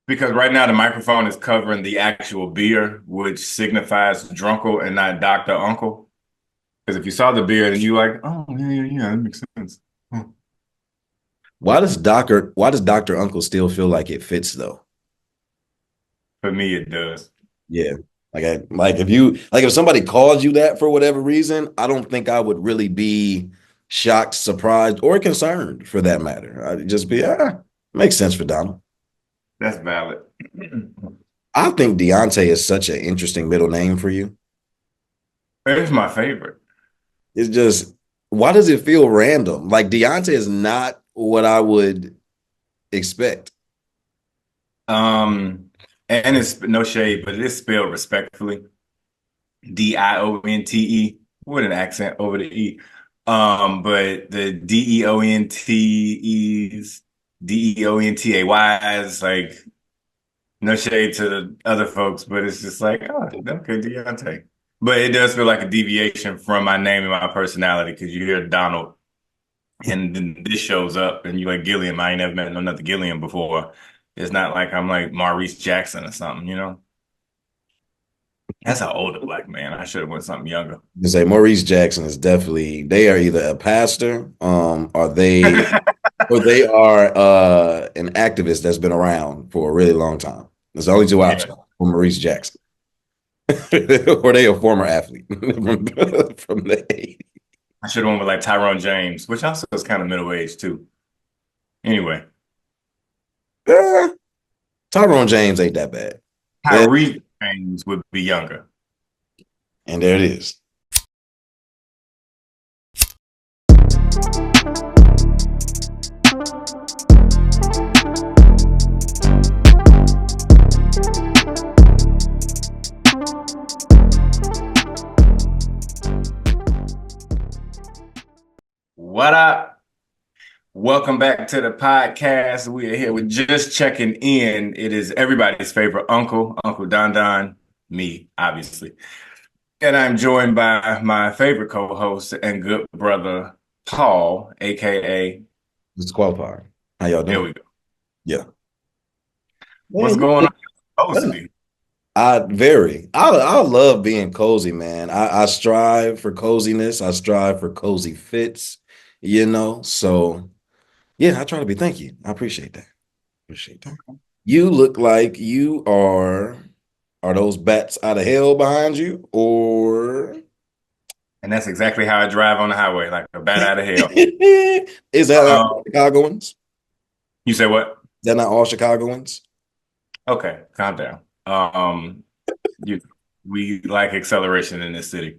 Because right now the microphone is covering the actual beer, which signifies drunkle and not Dr. Uncle. Because if you saw the beer, then you like, oh yeah, that makes sense. Hmm. Why does Dr. Uncle still feel like it fits though? For me, it does. Yeah. Like if somebody calls you that for whatever reason, I don't think I would really be shocked, surprised, or concerned for that matter. I'd just be, makes sense for Donald. That's valid. I think Deontay is such an interesting middle name for you. It's my favorite. It's just, why does it feel random? Like Deontay is not what I would expect. Um, and it's no shade, but it is spelled respectfully. Dionte with an accent over the E. But the Deontes, Deontays, like no shade to the other folks, but it's just like, oh, okay, Deontay. But it does feel like a deviation from my name and my personality because you hear Donald and then this shows up and you like Gilliam. I ain't never met another Gilliam before. It's not like I'm like Maurice Jackson or something, you know? That's an older black man. I should have went something younger. You say Maurice Jackson is definitely they are either a pastor, or they are an activist that's been around for a really long time. There's only two Yeah, options for Maurice Jackson. Or they a former athlete from the 80s. I should have went with like Tyrone James, which also is kind of middle aged too. Anyway, Eh, Tyrone James ain't that bad. Eh, Tyree James would be younger. and there it is. What up? Welcome back to the podcast. We are here with Just Checking In. It is everybody's favorite uncle, Uncle Don Don, me, obviously. And I'm joined by my favorite co-host and good brother, Paul, aka, It's qualifying. How y'all there doing? we go. Yeah. What's Man, going on? you Cozy. I love being cozy, man. I strive for coziness. I strive for cozy fits, So yeah, I try to be. Thank you. I appreciate that. Appreciate that. You look like are those bats out of hell behind you, or And that's exactly how I drive on the highway, like a bat out of hell. is that not all Um, Chicagoans? you say what? Is that not all Chicagoans? Okay, calm down. You, we like acceleration in this city,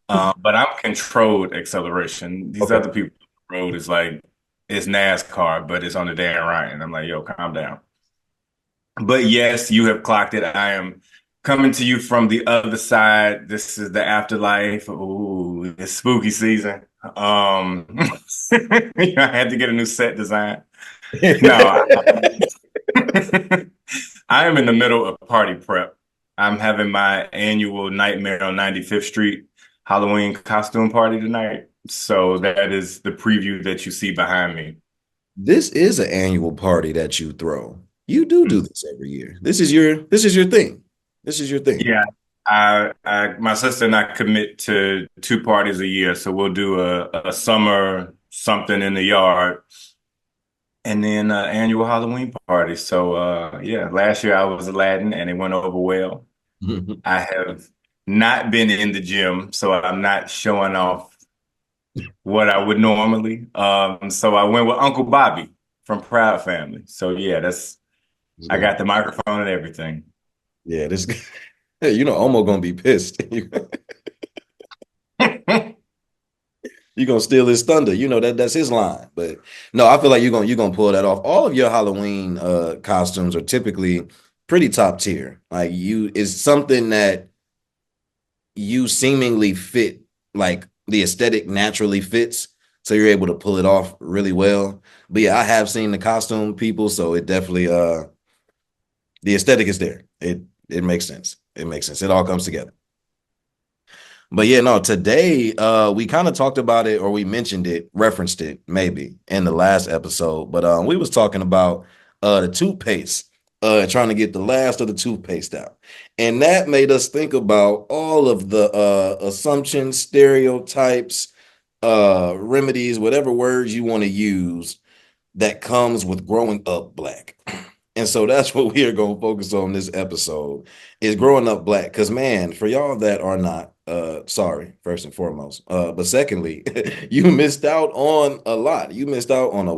but I'm controlled acceleration. These Okay. other people on the road is like it's NASCAR, but it's on the Dan Ryan. I'm like, yo, calm down. But yes, you have clocked it. I am coming to you from the other side. This is the afterlife. Ooh, it's spooky season. I had to get a new set design. No, I am in the middle of party prep. I'm having my annual Nightmare on 95th Street Halloween costume party tonight. So that is the preview that you see behind me. This is an annual party that you throw. You do this every year. This is your thing. This is your thing. Yeah, my sister and I commit to two parties a year. So we'll do a summer something in the yard and then annual Halloween party. So yeah, last year I was Aladdin and it went over well. I have not been in the gym, so I'm not showing off what I would normally. So I went with Uncle Bobby from Proud Family. So yeah, that's I got the microphone and everything. Yeah, this Omo gonna be pissed. You're gonna steal his thunder. That's his line. But no, I feel like you're gonna pull that off. All of your Halloween costumes are typically pretty top tier. Like you is something that you seemingly fit, like the aesthetic naturally fits. So you're able to pull it off really well. But yeah, I have seen the costume people, so it definitely the aesthetic is there. It makes sense. It makes sense. It all comes together. But yeah, no, today we kind of talked about it or we mentioned it, referenced it maybe in the last episode. But we was talking about the toothpaste trying to get the last of the toothpaste out. And that made us think about all of the assumptions, stereotypes, remedies, whatever words you want to use that comes with growing up black. And so that's what we are going to focus on this episode is growing up black. Because man, for y'all that are not, sorry, first and foremost. But secondly, you missed out on a lot. You missed out on a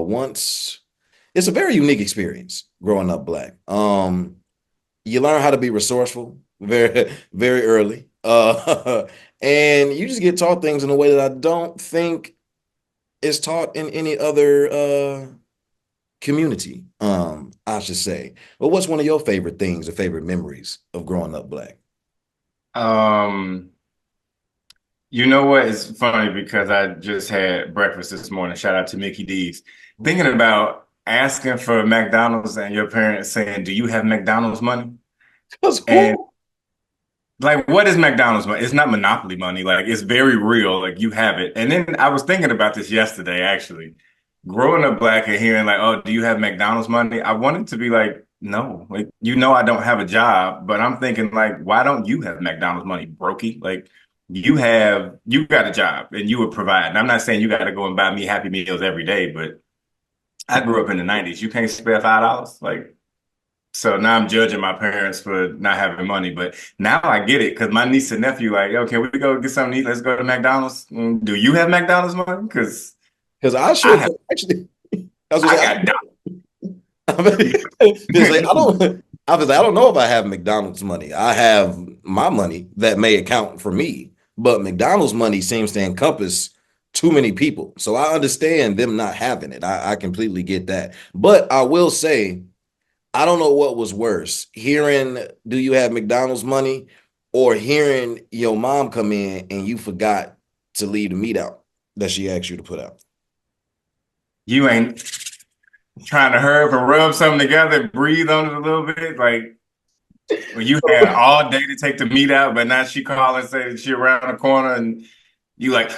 once. It's a very unique experience growing up black. You learn how to be resourceful very, very early. And you just get taught things in a way that I don't think is taught in any other community, I should say. But what's one of your favorite things or favorite memories of growing up black? Um, you know what? It's funny because I just had breakfast this morning. Shout out to Mickey D's. Thinking about asking for McDonald's and your parents saying, "Do you have McDonald's money?" Because And who? like, what is McDonald's money? It's not Monopoly money. Like, it's very real. Like, you have it. And then I was thinking about this yesterday, actually. Growing up black and hearing like, "Oh, do you have McDonald's money?" I wanted to be like, "No." Like, I don't have a job, but I'm thinking like, why don't you have McDonald's money, brokey? Like, you got a job and you would provide. And I'm not saying you got to go and buy me Happy Meals every day, but I grew up in the 90s. You can't spare $5. Like, so now I'm judging my parents for not having money, but now I get it because my niece and nephew like, "Yo, can we go get something to eat? Let's go to McDonald's." Do you have McDonald's money? Because Because I I sure have, actually, I was gonna I say, got I was like, I don't. I was like, I don't know if I have McDonald's money. I have my money that may account for me, but McDonald's money seems to encompass too many people. So I understand them not having it. I completely get that. But I will say, I don't know what was worse, hearing "Do you have McDonald's money?" or hearing your mom come in and you forgot to leave the meat out that she asked you to put out. you ain't trying to hurry up and rub something together, breathe on it a little bit. Like when you had all day to take the meat out, but now she call and say that she around the corner and you like,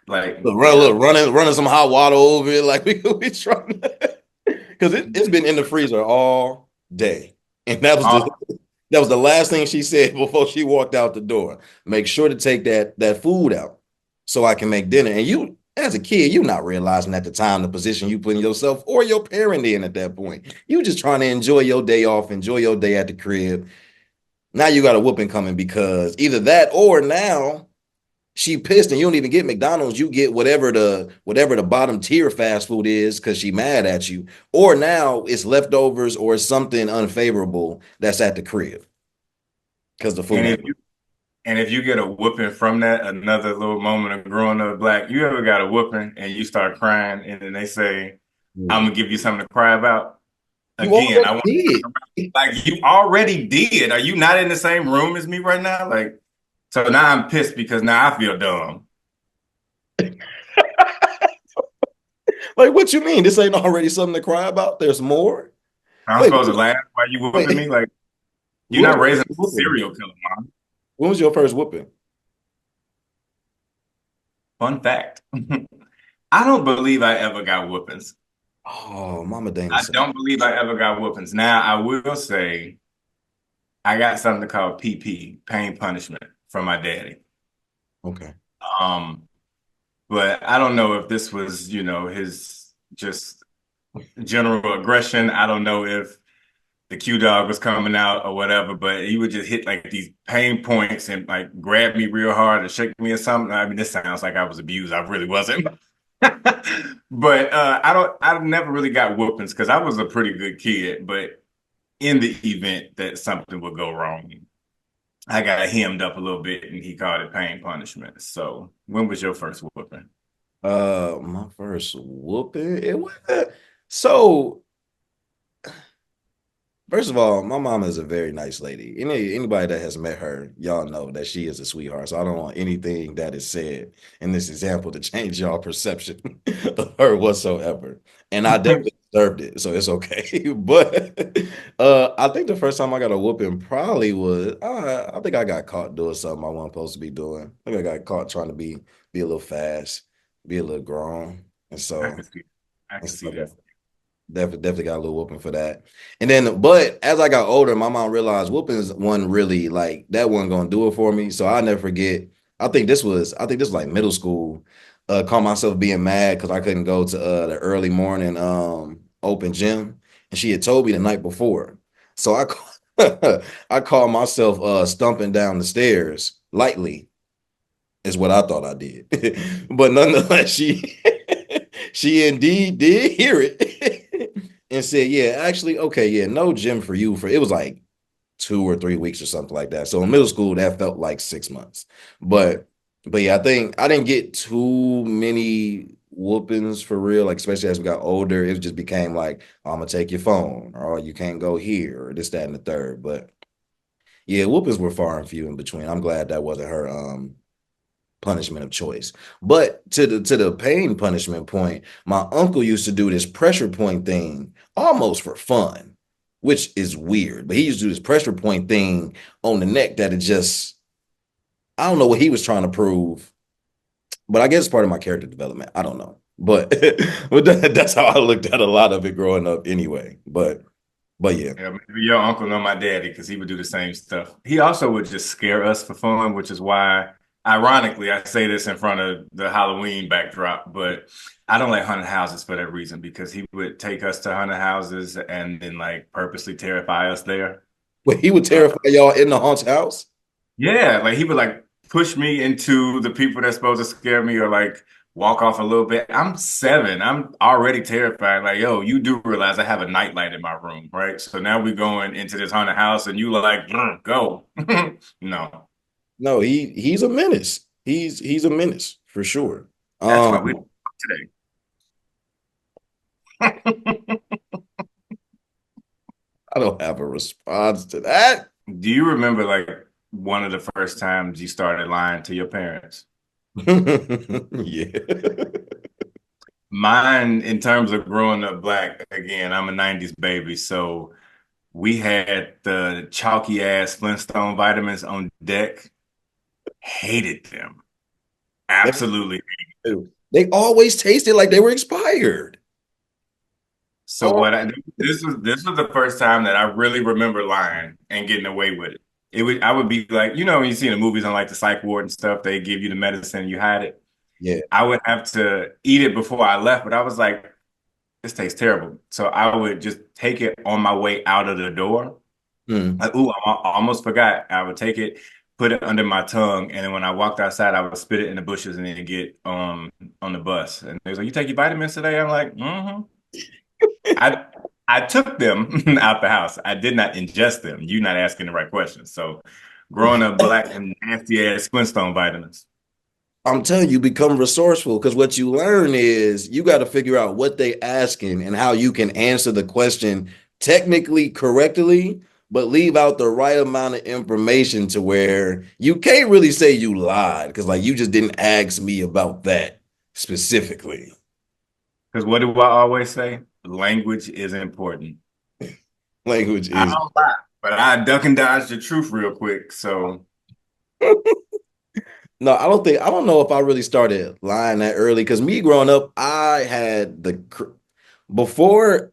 yeah. Look, running some hot water over it, like we trying because it's been in the freezer all day, and Oh, that was the last thing she said before she walked out the door. Make sure to take that food out so I can make dinner. And you, as a kid, you not realizing at the time the position you putting yourself or your parent in at that point. You just trying to enjoy your day off, enjoy your day at the crib. Now you got a whooping coming because either that or now she pissed and you don't even get McDonald's. You get whatever the bottom tier fast food is because she mad at you. Or now it's leftovers or it's something unfavorable that's at the crib because the food and ain't. if you get a whooping from that, another little moment of growing up black, you ever got a whooping and you start crying and then they say, "I'm Yeah. gonna give you something to cry about." You Again, already I want did. like you already did. Are you not in the same room as me right now? Like, so now I'm pissed because now I feel dumb. Like, what you mean? This ain't already something to cry about? There's more? I'm Wait, supposed to laugh while you whooping me? wait. Like, you're When was not your raising first a whooping? serial killer, mom. When was your first whooping? Fun fact. I don't believe I ever got whoopings. Oh, Mama Dana I said. don't believe I ever got whoopings. Now, I will say I got something called PP, pain punishment, from my daddy. Okay. Um, but I don't know if this was, his just general aggression. I don't know if the Q dog was coming out or whatever, but he would just hit like these pain points and like grab me real hard and shake me or something. I mean, this sounds like I was abused. I really wasn't. But I've never really got whoopings because I was a pretty good kid. But in the event that something would go wrong, I got hemmed up a little bit and he called it pain punishment. So when was your first whooping? My first whooping. It was so first of all, my mom is a very nice lady. Anybody that has met her, y'all know that she is a sweetheart. So I don't want anything that is said in this example to change y'all perception of her whatsoever. And I definitely deserved it, so it's okay. But I think the first time I got a whooping probably was I think I got caught doing something I wasn't supposed to be doing. I think I got caught trying to be a little fast, be a little grown, and I so can see, I and can stuff see like that. that. Definitely got a little whooping for that. And then, but as I got older, my mom realized whoopings wasn't really like that wasn't gonna do it for me. So I never forget. I think this was like middle school. Caught myself being mad because I couldn't go to the early morning open gym. And she had told me the night before. So I called myself stumping down the stairs lightly, is what I thought I did. But nonetheless, she indeed did hear it and said, "Yeah, actually, okay, yeah, no gym for you." For it was like 2 or 3 weeks or something like that. So in middle school, that felt like 6 months. But but yeah, I think I didn't get too many whoopings for real. Like especially as we got older, it just became like, "I'm gonna take your phone," or, "Oh, you can't go here," or this, that, and the third. But yeah, whoopings were far and few in between. I'm glad that wasn't her punishment of choice. But to the pain punishment point, my uncle used to do this pressure point thing almost for fun, which is weird. But he used to do this pressure point thing on the neck that it just I don't know what he was trying to prove, but I guess it's part of my character development. I don't know. But but that's how I looked at a lot of it growing up anyway. But yeah. Yeah, maybe your uncle know my daddy because he would do the same stuff. He also would just scare us for fun, which is why, ironically, I say this in front of the Halloween backdrop, but I don't like haunted houses for that reason because he would take us to haunted houses and then like purposely terrify us there. But he would Uh, terrify y'all in the haunted house. yeah, like he would like push me into the people that's supposed to scare me or like walk off a little bit. I'm 7. I'm already terrified. Like, yo, you do realize I have a nightlight in my room, right? So now we're going into this haunted house and you like, go. No, No, he's a menace. He's a menace for sure. that's why we Um, don't talk today. I don't have a response to that. Do you remember like one of the first times you started lying to your parents? Yeah. Mine, in terms of growing up black, again, I'm a 90s baby, so we had the chalky ass Flintstone vitamins on deck. Hated them. They, Absolutely. they always tasted like they were expired. So Oh, what I this was the first time that I really remember lying and getting away with it. I would be like, when you see in the movies on like the psych ward and stuff, they give you the medicine and you hide it. yeah. I would have to eat it before I left, but I was like, this tastes terrible. So I would just take it on my way out of the door. Mm. Like, ooh, I almost forgot. I would take it, put it under my tongue, and then when I walked outside, I would spit it in the bushes and then get on the bus. And they was like, "You take your vitamins today?" I'm like, "Mm-hmm." I I took them out the house. I did not ingest them. You're not asking the right questions. So, growing up black and nasty ass Flintstone vitamins. I'm telling you, become resourceful because what you learn is you got to figure out what they asking and how you can answer the question technically correctly, but leave out the right amount of information to where you can't really say you lied because like you just didn't ask me about that specifically. Because what do I always say? Language is important. Language I is don't lie, but I duck and dodge the truth real quick. So no, I don't know if I really started lying that early because me growing up, I had before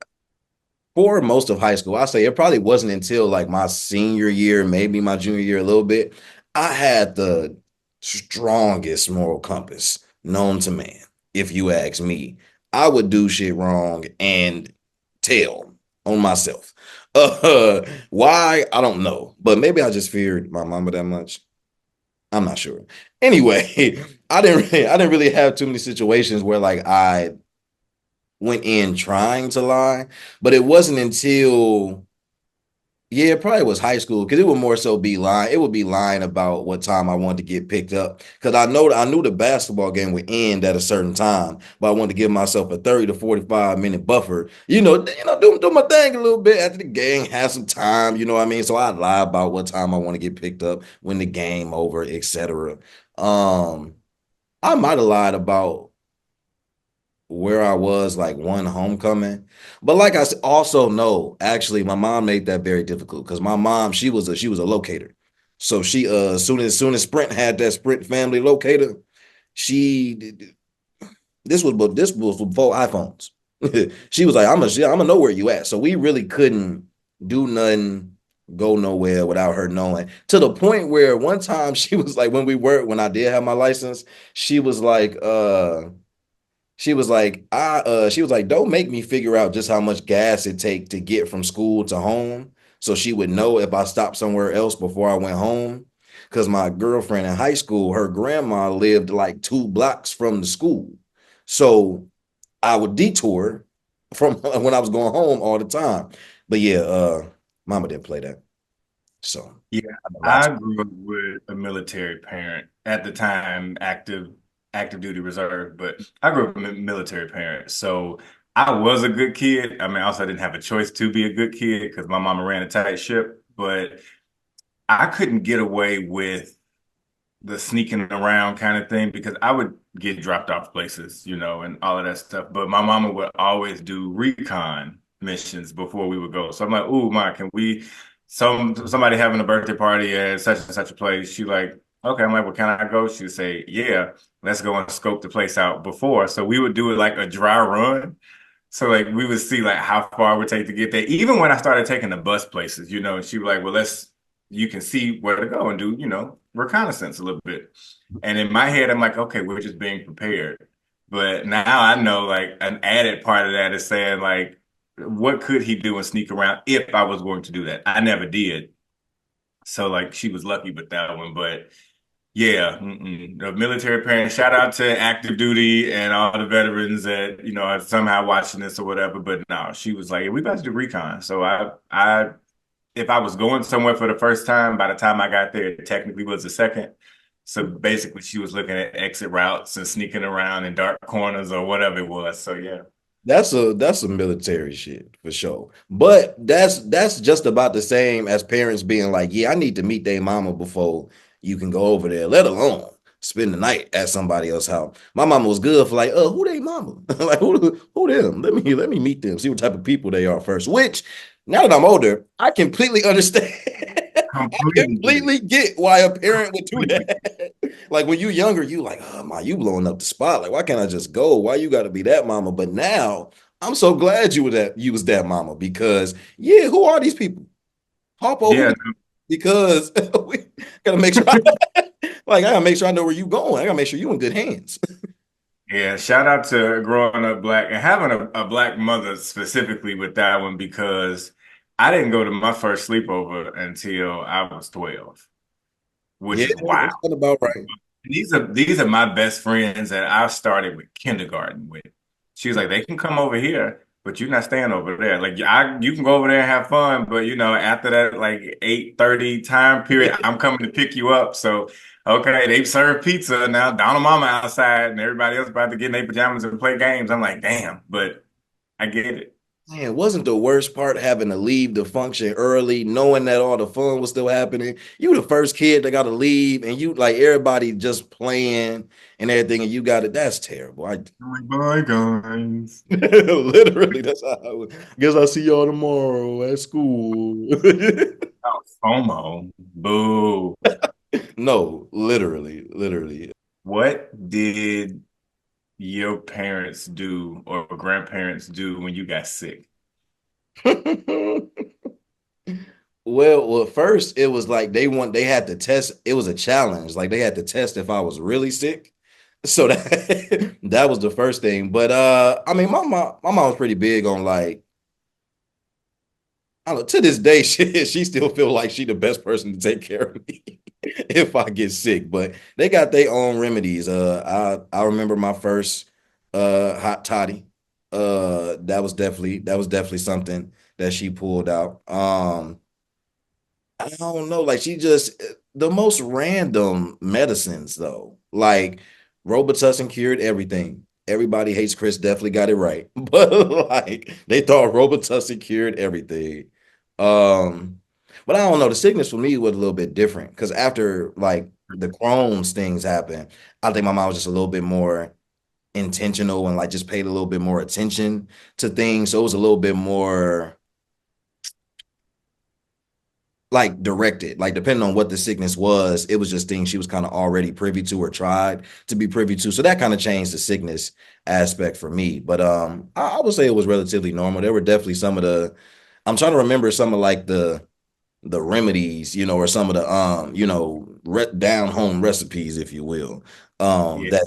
for most of high school, I say it probably wasn't until like my senior year, maybe my junior year a little bit, I had the strongest moral compass known to man. If you ask me, I would do shit wrong and tell on myself. Why? I don't know, but maybe I just feared my mama that much. I'm not sure. Anyway, I didn't really have too many situations where like I went in trying to lie, but it wasn't until yeah, it probably was high school because it would more so be lying. It would be lying about what time I wanted to get picked up because I knew the basketball game would end at a certain time, but I wanted to give myself a 30 to 45 minute buffer. Do my thing a little bit after the game, have some time. You know what I mean? So I lie about what time I want to get picked up, when the game over, etc. Um, I might have lied about where I was like one homecoming. But like also know, actually, my mom made that very difficult because my mom, she was a locator. So she soon as Sprint had that Sprint family locator, she this was before iPhones. She was like, I'm gonna know where you at. So we really couldn't do nothing, go nowhere without her knowing. To the point where one time she was like, when I did have my license, she was like, she was like, don't make me figure out just how much gas it take to get from school to home. So she would know if I stopped somewhere else before I went home. Because my girlfriend in high school, her grandma lived like 2 blocks from the school. So I would detour from when I was going home all the time. But yeah, mama didn't play that. So Yeah, I know lots I of grew up with a military parent at the time, active duty reserve, but I grew up with a military parent. So I was a good kid. I mean, also I didn't have a choice to be a good kid because my mama ran a tight ship, but I couldn't get away with the sneaking around kind of thing because I would get dropped off places, and all of that stuff. But my mama would always do recon missions before we would go. So I'm like, "Ooh, ma, can we? Somebody having a birthday party at such and such a place." She like, "Okay." I'm like, "Well, can I go?" She'd say, "Yeah, let's go and scope the place out before." So we would do it like a dry run. So like we would see like how far it would take to get there. Even when I started taking the bus places, and she was like, "Well, you can see where to go and do, reconnaissance a little bit." And in my head, I'm like, okay, we're just being prepared. But now I know like an added part of that is saying like, what could he do and sneak around if I was going to do that? I never did. So like she was lucky with that one. But yeah, the military parents, shout out to active duty and all the veterans that, are somehow watching this or whatever. But no, she was like, we about to do recon. So if I was going somewhere for the first time, by the time I got there, it technically was the second. So basically, she was looking at exit routes and sneaking around in dark corners or whatever it was. So yeah. that's a military shit for sure. But that's just about the same as parents being like, yeah, I need to meet their mama before you can go over there, let alone spend the night at somebody else's house. My mama was good for like, who they mama? Like who them? Let me meet them, see what type of people they are first. Which now that I'm older, I completely understand. I Completely get it. completely get why a parent would do Completely. that. Like when you younger, you like, oh my, you blowing up the spot. Like, why can't I just go? Why you gotta be that mama? But now I'm so glad you was that mama because yeah, who are these people? Harpo, who Yeah, they- because we gotta make sure like I gotta make sure I know where you going. I gotta make sure you in good hands. yeah. Shout out to growing up black and having a black mother specifically with that one because I didn't go to my first sleepover until I was 12, which Yeah, is wild. that's about right. These are my best friends that I started with kindergarten with. She was like, they can come over here, but you're not staying over there. Like you can go over there and have fun, but after that like 8:30 time period, I'm coming to pick you up. So okay, they serve pizza now. Donald Mama outside and everybody else about to get in their pajamas and play games. I'm like, damn, but I get it. Man, wasn't the worst part having to leave the function early, knowing that all the fun was still happening? You the first kid that got to leave, and you like everybody just playing and everything, and you got it. That's terrible. I I'm like, bye guys. literally that's how I was. Guess I'll see y'all tomorrow at school. Oh, FOMO. Boo. No, literally. What did your parents do or grandparents do when you got sick? Well, first it was like they had to test. It was a challenge. Like they had to test if I was really sick. So that that was the first thing. But I mean, my mom was pretty big on like I don't know. To this day, she still feel like she the best person to take care of me if I get sick. But they got their own remedies. I remember my first hot toddy. That was definitely something that she pulled out. I don't know. Like she just the most random medicines though. Like Robitussin cured everything. Everybody hates Chris. Definitely got it right, but like they thought Robitussin cured everything. Um, but I don't know. The sickness for me was a little bit different because after like the Crohn's things happened, I think my mom was just a little bit more intentional and like just paid a little bit more attention to things. So it was a little bit more like directed, like depending on what the sickness was, it was just things she was kind of already privy to or tried to be privy to. So that kind of changed the sickness aspect for me. But I would say it was relatively normal. There were definitely some of the I'm trying to remember some of like the remedies, or some of the down home recipes, if you will, Yeah.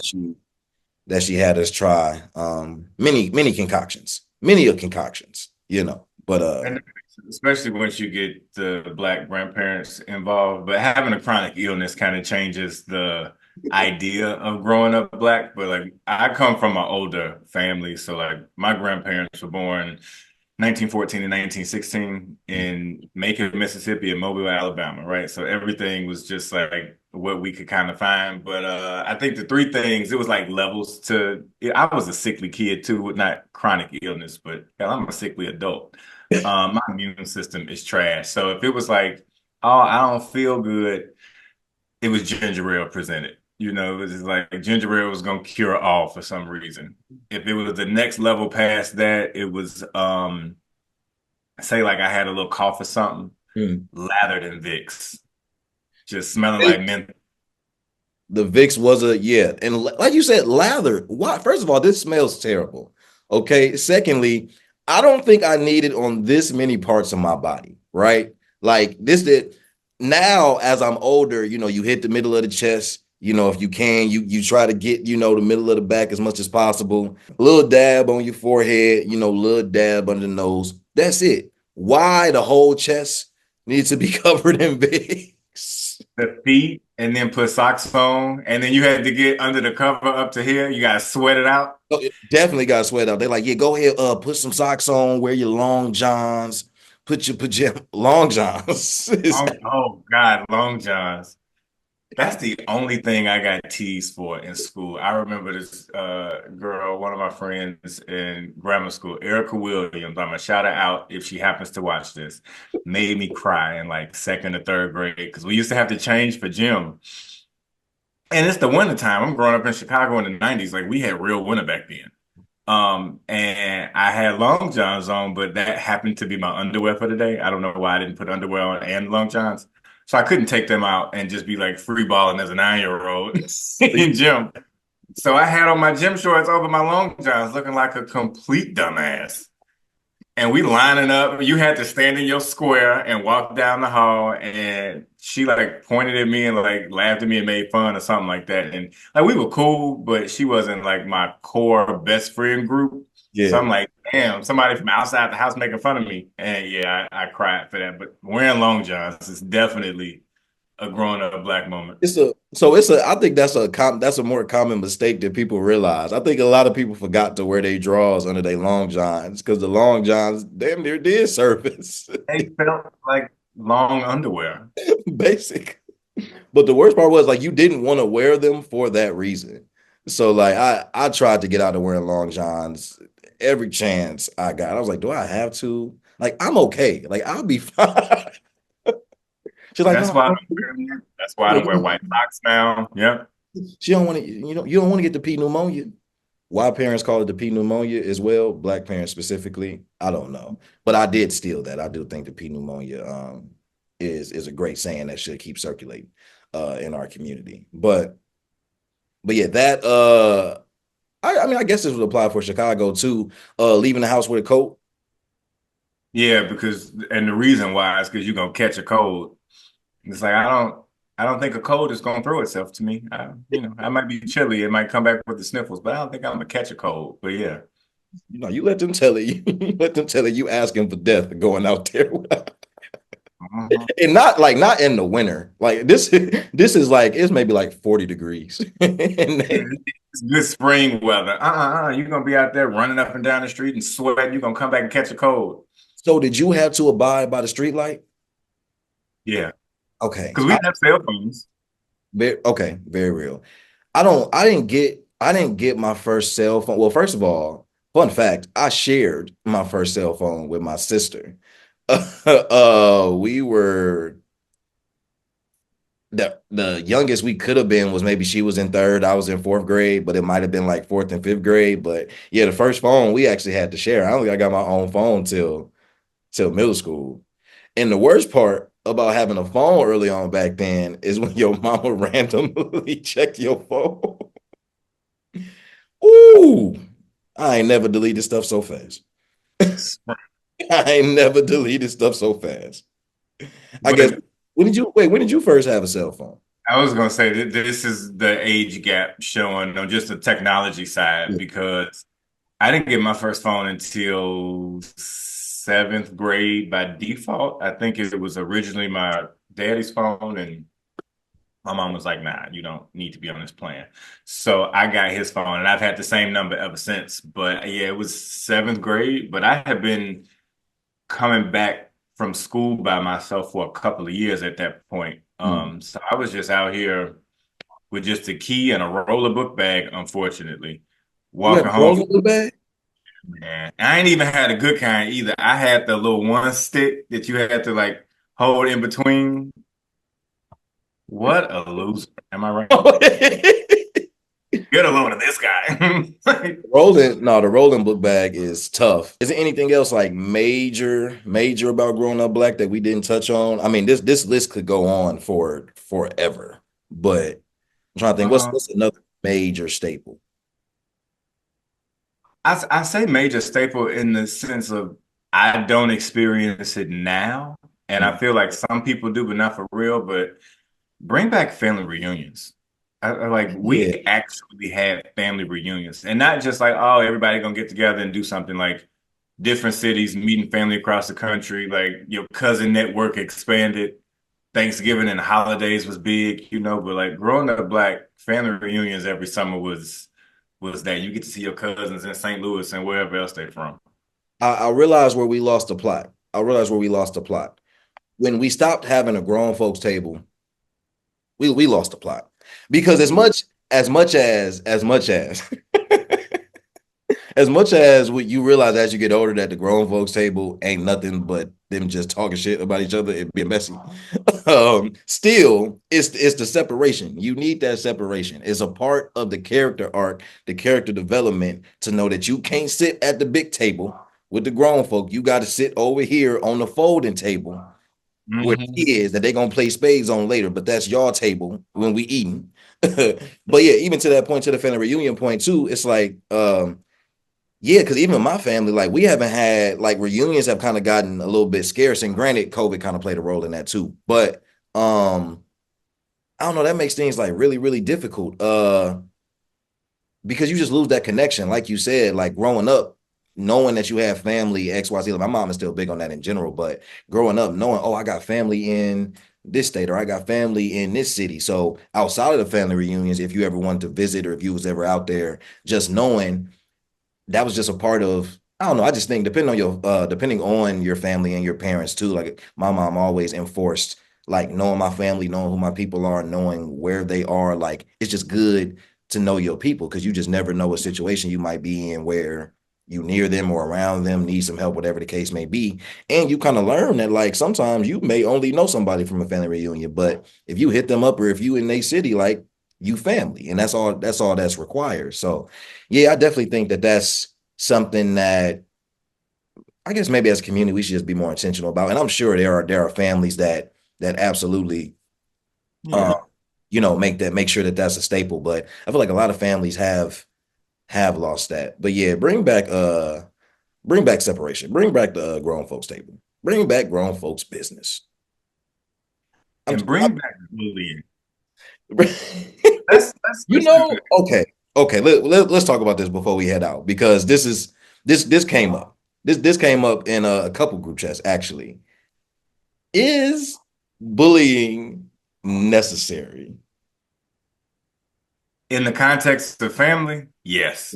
that she had us try. Many concoctions, many of concoctions, But And especially once you get the black grandparents involved, but having a chronic illness kind of changes the idea of growing up black. But like I come from an older family, so like my grandparents were born 1914 and 1916 in Macon, Mississippi, and Mobile, Alabama, right? So everything was just like what we could kind of find. But I think the three things, it was like levels to, I was a sickly kid too, with not chronic illness, but hell, I'm a sickly adult. My immune system is trash. So if it was like, oh, I don't feel good, it was ginger ale presented. It was just like ginger ale was gonna cure all for some reason. If it was the next level past that, it was say like I had a little cough or something, mm. lathered in Vicks, just smelling like mint. The Vicks was yeah, and like you said, lather. Why? First of all, this smells terrible. Okay. Secondly, I don't think I need it on this many parts of my body. Right? Like this did. Now, as I'm older, you hit the middle of the chest. If you can, you try to get the middle of the back as much as possible. A little dab on your forehead. Little dab under the nose. That's it. Why the whole chest needs to be covered in Vicks? The feet and then put socks on, and then you had to get under the cover up to here. You gotta sweat it out. Oh, it definitely got sweat out. They're like, yeah, go ahead, put some socks on, wear your long johns, put your pajama long johns. Oh God, long johns. That's the only thing I got teased for in school. I remember this girl, one of my friends in grammar school, Erica Williams. I'm gonna shout her out if she happens to watch this. Made me cry in like second or third grade because we used to have to change for gym. And it's the winter time. I'm growing up in Chicago in the 90s. Like we had real winter back then. And I had long johns on, but that happened to be my underwear for the day. I don't know why I didn't put underwear on and long johns. So I couldn't take them out and just be like free balling as a 9-year-old in gym. So I had on my gym shorts over my long johns, looking like a complete dumbass. And we lining up. You had to stand in your square and walk down the hall. And she like pointed at me and like laughed at me and made fun or something like that. And like we were cool, but she wasn't like my core best friend group. So Yeah. I'm like, damn, somebody from outside the house making fun of me. And yeah, I cried for that. But wearing long johns is definitely a growing up black moment. I think that's a more common mistake than people realize. I think a lot of people forgot to wear their drawers under their long johns because the long johns damn near did service. They felt like long underwear. Basic. But the worst part was like you didn't want to wear them for that reason. So like I tried to get out of wearing long johns every chance I got. I was like, do I have to? Like I'm okay. Like I'll be fine. She's like, That's no, why I don't wear them. That's why I don't wear white socks now. Yep. she don't want to, you don't want to get the P pneumonia. Why parents call it the P pneumonia as well, black parents specifically, I don't know. But I did steal that. I do think the P pneumonia is a great saying that should keep circulating in our community. But yeah, that I mean I guess this would apply for Chicago too. Leaving the house with a coat. Yeah, because and the reason why is because you're gonna catch a cold. It's like I don't think a cold is gonna throw itself to me. I might be chilly, it might come back with the sniffles, but I don't think I'm gonna catch a cold. But yeah. You let them tell it. You let them tell it you asking for death going out there. Mhm. And not in the winter. Like this is like it's maybe like 40 degrees. Yeah, it's good spring weather. You're gonna be out there running up and down the street and sweating. You're gonna come back and catch a cold. So did you have to abide by the street light? Yeah, Okay. because we have cell phones. Okay, very real. I didn't get my first cell phone. Well, first of all, fun fact, I shared my first cell phone with my sister. We were the youngest we could have been was maybe she was in third, I was in fourth grade, but it might have been like fourth and fifth grade. But yeah, the first phone we actually had to share. I don't think I got my own phone till middle school. And the worst part about having a phone early on back then is when your mama randomly checked your phone. Ooh, I ain't never deleted stuff so fast. I ain't never deleted stuff so fast. I guess But when did you first have a cell phone? I was gonna say that this is the age gap showing on just the technology side Yeah. because I didn't get my first phone until seventh grade by default. I think it was originally my daddy's phone, and my mom was like, "Nah, you don't need to be on this plan." So I got his phone, and I've had the same number ever since. But yeah, it was seventh grade. But I had been coming back from school by myself for a couple of years at that point. Hmm. So I was just out here with just a key and a roller book bag, unfortunately, You had walking a home from roller bag? man. I ain't even had a good kind either. I had the little one stick that you had to like hold in between. What a loser. Am I right? Get a load of this guy. The rolling book bag is tough. Is there anything else like major about growing up black that we didn't touch on? I mean, this list could go on for forever, but I'm trying to think Uh, what's another major staple? I say major staple in the sense of I don't experience it now, and I Mm. feel like some people do, but not for real. But bring back family reunions. Like Yeah. we actually had family reunions, and not just like oh everybody gonna get together and do something like different cities meeting family across the country. Like your cousin network expanded. Thanksgiving and holidays was big, but like growing up black, family reunions every summer was that you get to see your cousins in St. Louis and wherever else they're from. I realized where we lost the plot. I realized where we lost the plot. When we stopped having a grown folks table, we lost the plot. Because as much as what you realize as you get older that the grown folks table ain't nothing but them just talking shit about each other and being messy. Still, it's the separation. You need that separation. It's a part of the character arc, the character development to know that you can't sit at the big table with the grown folk. You got to sit over here on the folding table where the Hmm. kids that they gonna play spades on later, but that's your table when we eating. But yeah, even to that point, to the family reunion point too, it's like yeah, because even my family, like we haven't had like reunions have kind of gotten a little bit scarce. And granted, COVID kind of played a role in that too. But I don't know, that makes things like really, really difficult. Because you just lose that connection. Like you said, like growing up, knowing that you have family, XYZ. Like my mom is still big on that in general, but growing up, knowing, oh, I got family in this state or I got family in this city. So outside of the family reunions, if you ever wanted to visit or if you was ever out there, just knowing that was just a part of I don't know. I just think depending on your family and your parents too. Like my mom always enforced like knowing my family, knowing who my people are, knowing where they are. Like it's just good to know your people because you just never know what situation you might be in where you near them or around them, need some help, whatever the case may be. And you kind of learn that like sometimes you may only know somebody from a family reunion, but if you hit them up or if you in a city, like you family, and that's all that's required. So yeah, I definitely think that that's something that I guess maybe as a community we should just be more intentional about. And I'm sure there are families that absolutely uh Yeah. make sure that that's a staple. But I feel like a lot of families have lost that. But yeah, bring back separation. Bring back the grown folks table. Bring back grown folks business. I'm, And bring back bullying. I'm Let's do that. okay. Okay, let's talk about this before we head out because this came up. This came up in a couple group chats actually. Is bullying necessary? In the context of family, yes.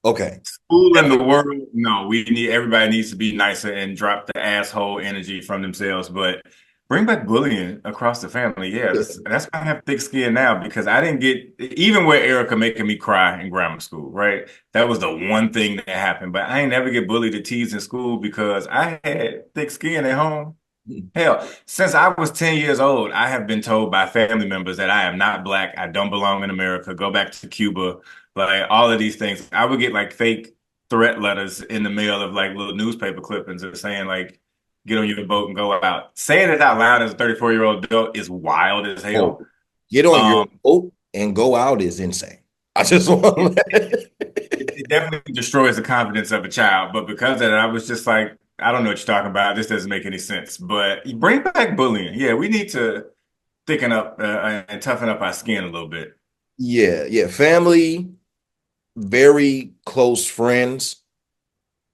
Okay. School in the world, no. Everybody needs to be nicer and drop the asshole energy from themselves. But bring back bullying across the family. Yeah, that's why I have thick skin now because I didn't get even with Erica making me cry in grammar school, right? That was the one thing that happened. But I ain't never get bullied or teased in school because I had thick skin at home. Hell, since I was 10 years old, I have been told by family members that I am not black, I don't belong in America, go back to Cuba, like all of these things. I would get like fake threat letters in the mail of like little newspaper clippings of saying like, get on your boat and go out. Saying it out loud as a 34-year-old adult is wild as hell. Oh, get on your Um, boat and go out is insane. I just want to it definitely destroys the confidence of a child. But because of that, I was just like, I don't know what you're talking about. This doesn't make any sense. But bring back bullying. Yeah, we need to thicken up and toughen up our skin a little bit. yeah, yeah. Family, very close friends.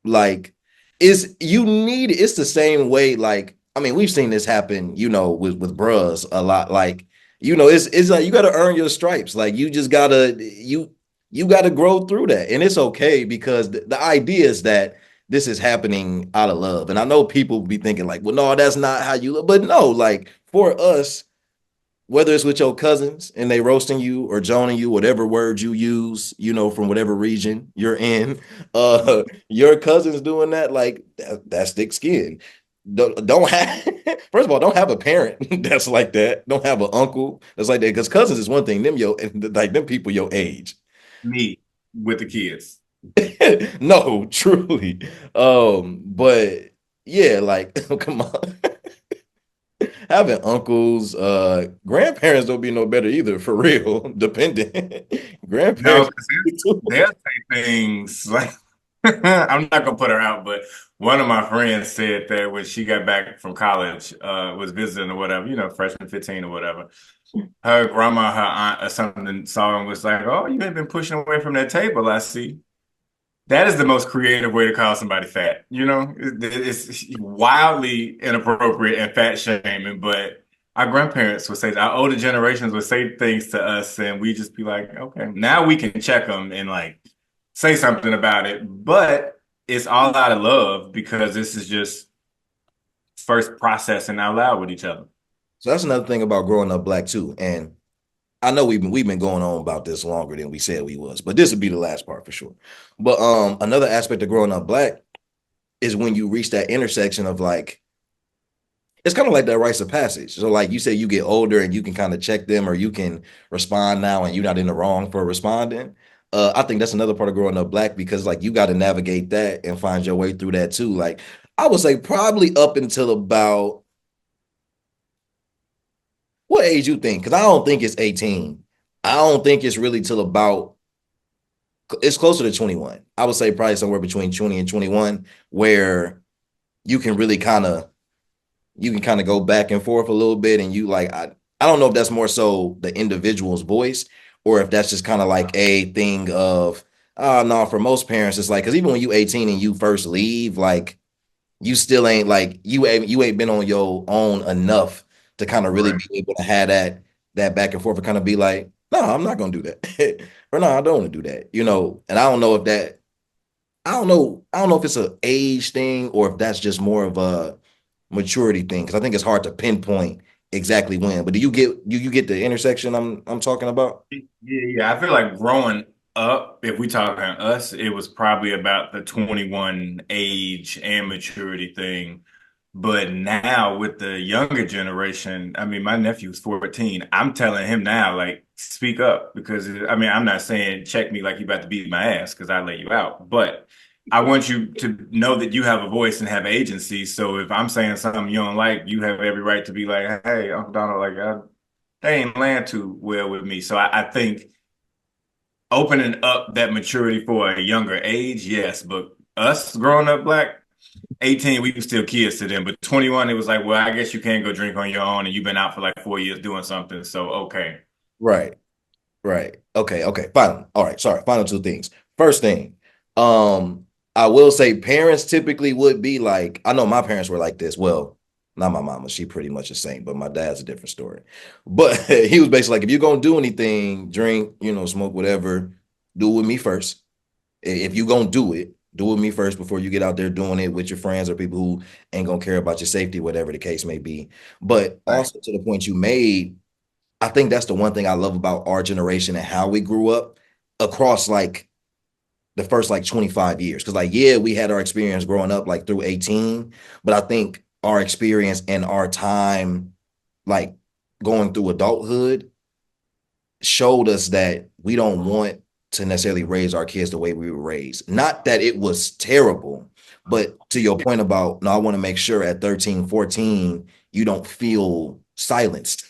Like, is you need it's the same way. Like, I mean, we've seen this happen, with bros a lot. Like, it's like you gotta earn your stripes. Like you just gotta you gotta grow through that. And it's okay because the idea is that this is happening out of love. And I know people be thinking, like, well, no, that's not how you look. But no, like for us, whether it's with your cousins and they roasting you or joning you, whatever word you use, from whatever region you're in, your cousins doing that, like that's thick skin. Don't have first of all, don't have a parent that's like that. Don't have an uncle that's like that. Because cousins is one thing, like them people your age. Me with the kids. No, truly. But yeah, like come on. Having uncles, grandparents don't be no better either, for real. Dependent. No, Grandparents. because they'll say things like, I'm not gonna put her out, but one of my friends said that when she got back from college, was visiting or whatever, freshman 15 or whatever, her grandma, her aunt or something saw and was like, "Oh, you ain't been pushing away from that table, I see." That is the most creative way to call somebody fat. It's wildly inappropriate and fat shaming, but our grandparents would say, our older generations would say things to us, and we just be like, okay, now we can check them and like say something about it. But it's all out of love because this is just first processing out loud with each other. So that's another thing about growing up black too. And I know we've been going on about this longer than we said we was, but this would be the last part for sure. But another aspect of growing up black is when you reach that intersection of like it's kind of like that rites of passage. So, like you say, you get older and you can kind of check them, or you can respond now, and you're not in the wrong for responding. I think that's another part of growing up black because, like, you got to navigate that and find your way through that too. Like, I would say probably up until about what age you think? Because I don't think it's 18. I don't think it's really till about it's closer to 21. I would say probably somewhere between 20 and 21, where you can really kind of go back and forth a little bit and you like I don't know if that's more so the individual's voice or if that's just kind of like a thing of no, for most parents it's like because even when you 18 and you first leave, like you still ain't like you ain't been on your own enough to kind of really Right. be able to have that back and forth and kind of be like, no, I'm not gonna do that. Or no, I don't want to do that. And I don't know if that I don't know if it's an age thing or if that's just more of a maturity thing because I think it's hard to pinpoint exactly when. But do you get the intersection I'm talking about? Yeah. I feel like growing up, if we talking us, it was probably about the 21 age and maturity thing. But now with the younger generation, I mean, my nephew's 14. I'm telling him now, like, speak up because I mean, I'm not saying check me like you about to beat my ass because I lay you out, but I want you to know that you have a voice and have agency. So if I'm saying something you don't like, you have every right to be like, "Hey, Uncle Donald, like, they ain't land too well with me." So I think opening up that maturity for a younger age, yes, but us growing up black, 18, we were still kids to them, but 21, it was like, well, I guess you can't go drink on your own and you've been out for like 4 years doing something. So, okay. Right, right. Okay, okay. Final. All right, sorry. Final two things. First thing, I will say parents typically would be like, I know my parents were like this. Well, not my mama, she pretty much the same, but my dad's a different story. But he was basically like, if you're gonna do anything, drink, smoke, whatever, do it with me first. If you gonna do it with me first before you get out there doing it with your friends or people who ain't gonna care about your safety, whatever the case may be. But Right. also to the point you made, I think that's the one thing I love about our generation and how we grew up across like the first like 25 years. Cause like, yeah, we had our experience growing up like through 18, but I think our experience and our time like going through adulthood showed us that we don't want to necessarily raise our kids the way we were raised. Not that it was terrible, But to your point about, no, I want to make sure at 13, 14, you don't feel silenced.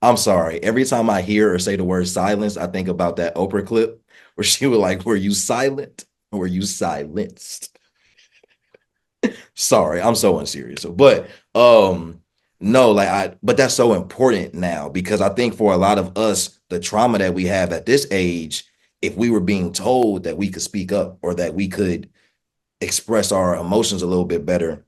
I'm sorry. Every time I hear or say the word silence, I think about that Oprah clip where she was like, were you silent? Or were you silenced? Sorry, I'm so unserious. But no, like but that's so important now because I think for a lot of us, the trauma that we have at this age, if we were being told that we could speak up or that we could express our emotions a little bit better,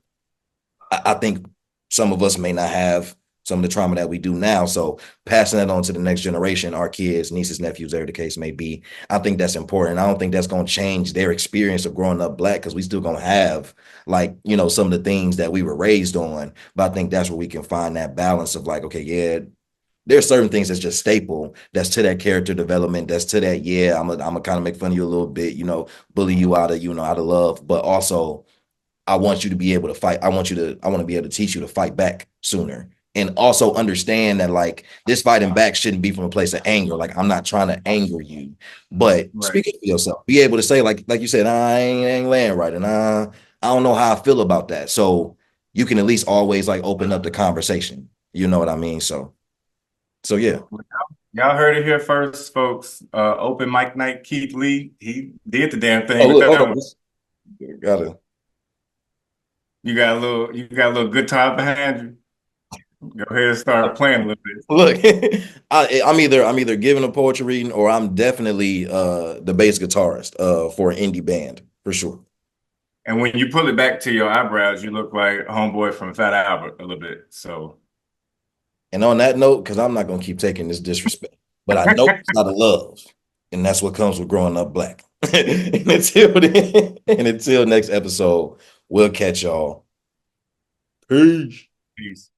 I think some of us may not have some of the trauma that we do now. So passing that on to the next generation, our kids, nieces, nephews, whatever the case may be, I think that's important. I don't think that's going to change their experience of growing up black because we still going to have like, you know, some of the things that we were raised on. But I think that's where we can find that balance of like, okay, yeah, there's certain things that's just staple that's to that character development, that's to that, yeah, I'm a kind of make fun of you a little bit, you know, bully you out of, you know, out of love, but also I want you to be able to fight. I want to be able to teach you to fight back sooner. And also understand that like this fighting back shouldn't be from a place of anger. Like I'm not trying to anger you, but Right. speak up for yourself. Be able to say like you said, I ain't laying right, and I don't know how I feel about that. So you can at least always like open up the conversation. You know what I mean? So yeah. Y'all heard it here first, folks. Open mic night, Keith Lee. He did the damn Oh thing with look, hold that on. one. Gotta You got a little guitar behind you. Go ahead and start playing a little bit. look. I'm either giving a poetry reading or I'm definitely the bass guitarist for an indie band for sure. And when you pull it back to your eyebrows, you look like homeboy from Fat Albert a little bit. So And on that note, because I'm not gonna keep taking this disrespect, but I know it's not a love, and that's what comes with growing up black. and until next episode, we'll catch y'all. Peace. peace.